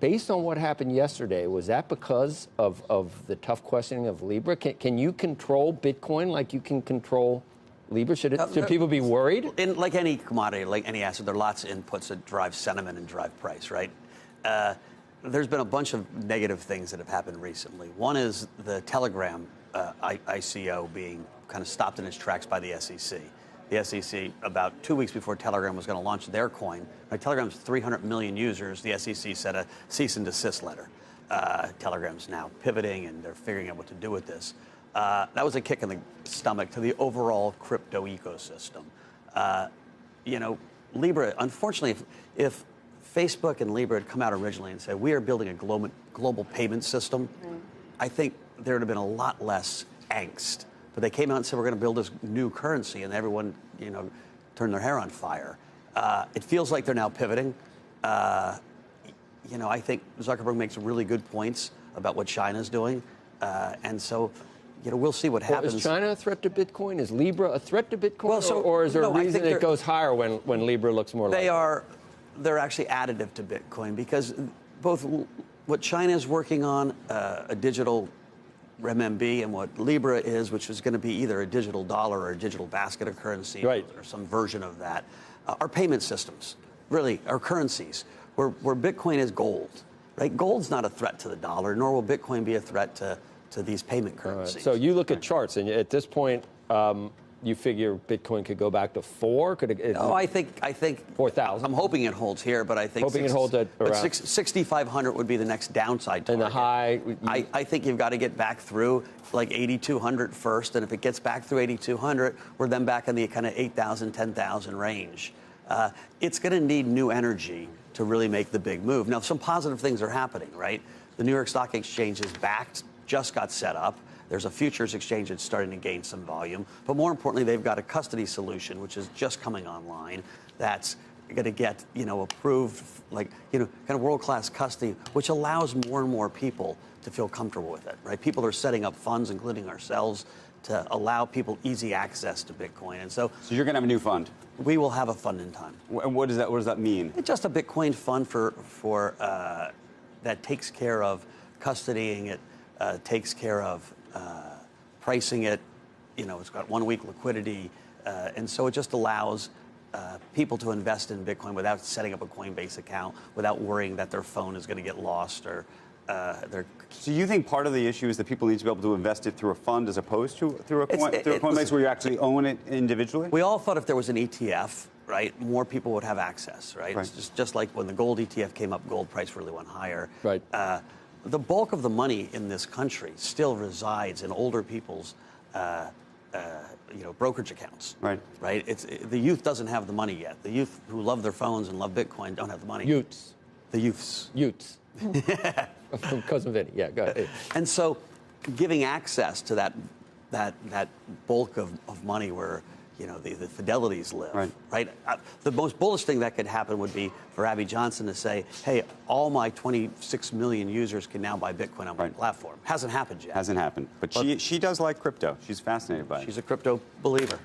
based on what happened yesterday, was that because of the tough questioning of Libra? Can you control Bitcoin like you can control Libra? Should people be worried? Like any commodity, like any asset, there are lots of inputs that drive sentiment and drive price, right? There's been a bunch of negative things that have happened recently. One is the Telegram ICO being kind of stopped in its tracks by the SEC. The SEC, about 2 weeks before Telegram was going to launch their coin, right, Telegram's 300 million users, the SEC sent a cease and desist letter. Telegram's now pivoting and they're figuring out what to do with this. That was a kick in the stomach to the overall crypto ecosystem. You know, Libra, unfortunately, if Facebook and Libra had come out originally and said, we are building a global payment system, I think there would have been a lot less angst. But they came out and said, we're going to build this new currency, and everyone, you know, turned their hair on fire. It feels like they're now pivoting. You know, I think Zuckerberg makes really good points about what China's doing. And so, you know, we'll see what happens. Is China a threat to Bitcoin? Is Libra a threat to Bitcoin? Well, or is there a reason it goes higher when Libra looks more likely? They're actually additive to Bitcoin because both what China is working on, a digital renminbi, and what Libra is, which is going to be either a digital dollar or a digital basket of currency, right, or some version of that, are payment systems, really, are currencies, where Bitcoin is gold, right? Gold's not a threat to the dollar, nor will Bitcoin be a threat to these payment currencies. Right. So you look at charts, and at this point, you figure Bitcoin could go back to 4? No, I think 4,000. I'm hoping it holds here, but I think it holds at around 6,500 would be the next downside target. And the high, I think you've got to get back through like 8,200 first, and if it gets back through 8,200, we're then back in the kind of 8,000, 10,000 range. It's going to need new energy to really make the big move. Now, some positive things are happening, right? The New York Stock Exchange is backed, just got set up. There's a futures exchange that's starting to gain some volume. But more importantly, they've got a custody solution, which is just coming online, that's going to get, you know, approved, like, you know, kind of world-class custody, which allows more and more people to feel comfortable with it, right? People are setting up funds, including ourselves, to allow people easy access to Bitcoin. And so you're going to have a new fund? We will have a fund in time. And what does that mean? It's just a Bitcoin fund for that takes care of custodying it, takes care of pricing it. You know, it's got 1 week liquidity, and so it just allows people to invest in Bitcoin without setting up a Coinbase account, without worrying that their phone is going to get lost or their. So you think part of the issue is that people need to be able to invest it through a fund as opposed to through a Coinbase where you actually own it individually? We all thought if there was an ETF, right, more people would have access, right? It's just like when the gold ETF came up, gold price really went higher. Right. The bulk of the money in this country still resides in older people's, you know, brokerage accounts. Right. Right. The youth doesn't have the money yet. The youth who love their phones and love Bitcoin don't have the money. Utes. The youths. Utes. From Cousin Vinny. Yeah. Go ahead. And so, giving access to that bulk of money where, you know, the Fidelities live, right? The most bullish thing that could happen would be for Abby Johnson to say, hey, all my 26 million users can now buy Bitcoin on my platform. Hasn't happened yet. Hasn't happened. But she does like crypto. She's fascinated by it. She's a crypto believer.